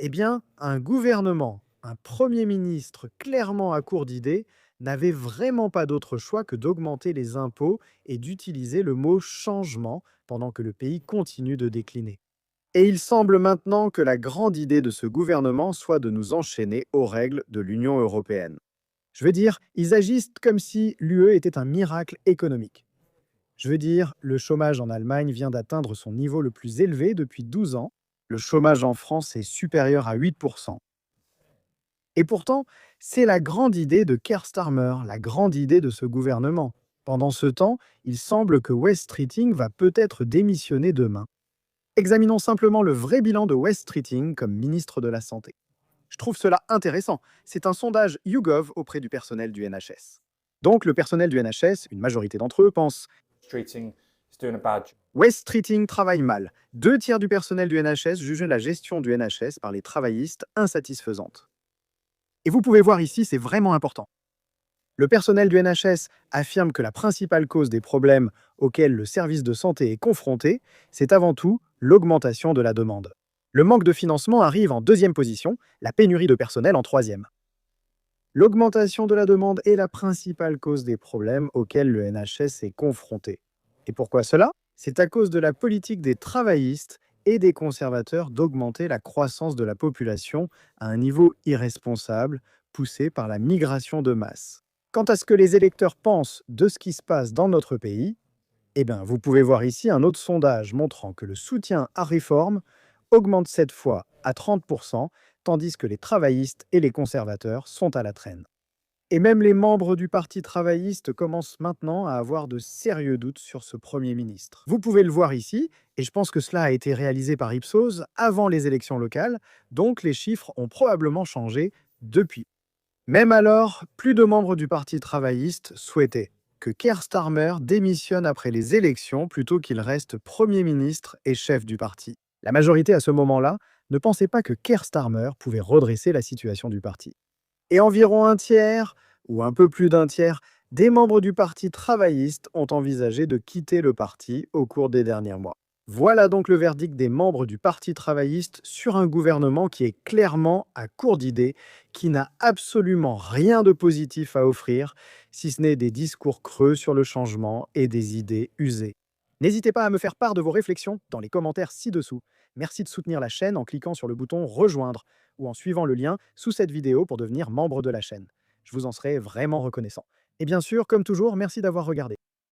Eh bien, un gouvernement, un Premier ministre clairement à court d'idées, n'avait vraiment pas d'autre choix que d'augmenter les impôts et d'utiliser le mot changement pendant que le pays continue de décliner. Et il semble maintenant que la grande idée de ce gouvernement soit de nous enchaîner aux règles de l'Union européenne. Je veux dire, ils agissent comme si l'UE était un miracle économique. Je veux dire, le chômage en Allemagne vient d'atteindre son niveau le plus élevé depuis 12 ans. Le chômage en France est supérieur à 8%. Et pourtant, c'est la grande idée de Keir Starmer, la grande idée de ce gouvernement. Pendant ce temps, il semble que West Streeting va peut-être démissionner demain. Examinons simplement le vrai bilan de West Streeting comme ministre de la Santé. Je trouve cela intéressant. C'est un sondage YouGov auprès du personnel du NHS. Donc le personnel du NHS, une majorité d'entre eux, pense Treating is doing a bad job. West Streeting travaille mal. 2 tiers du personnel du NHS jugent la gestion du NHS par les travaillistes insatisfaisante. Et vous pouvez voir ici, c'est vraiment important. Le personnel du NHS affirme que la principale cause des problèmes auxquels le service de santé est confronté, c'est avant tout l'augmentation de la demande. Le manque de financement arrive en deuxième position, la pénurie de personnel en troisième. L'augmentation de la demande est la principale cause des problèmes auxquels le NHS est confronté. Et pourquoi cela? C'est à cause de la politique des travaillistes et des conservateurs d'augmenter la croissance de la population à un niveau irresponsable, poussé par la migration de masse. Quant à ce que les électeurs pensent de ce qui se passe dans notre pays, eh bien, vous pouvez voir ici un autre sondage montrant que le soutien à réforme augmente cette fois à 30%, tandis que les travaillistes et les conservateurs sont à la traîne. Et même les membres du Parti travailliste commencent maintenant à avoir de sérieux doutes sur ce Premier ministre. Vous pouvez le voir ici, et je pense que cela a été réalisé par Ipsos avant les élections locales, donc les chiffres ont probablement changé depuis. Même alors, plus de membres du Parti travailliste souhaitaient que Keir Starmer démissionne après les élections plutôt qu'il reste Premier ministre et chef du parti. La majorité à ce moment-là ne pensait pas que Keir Starmer pouvait redresser la situation du parti. Et environ un tiers, ou un peu plus d'un tiers, des membres du Parti travailliste ont envisagé de quitter le parti au cours des derniers mois. Voilà donc le verdict des membres du Parti travailliste sur un gouvernement qui est clairement à court d'idées, qui n'a absolument rien de positif à offrir, si ce n'est des discours creux sur le changement et des idées usées. N'hésitez pas à me faire part de vos réflexions dans les commentaires ci-dessous. Merci de soutenir la chaîne en cliquant sur le bouton Rejoindre ou en suivant le lien sous cette vidéo pour devenir membre de la chaîne. Je vous en serai vraiment reconnaissant. Et bien sûr, comme toujours, merci d'avoir regardé.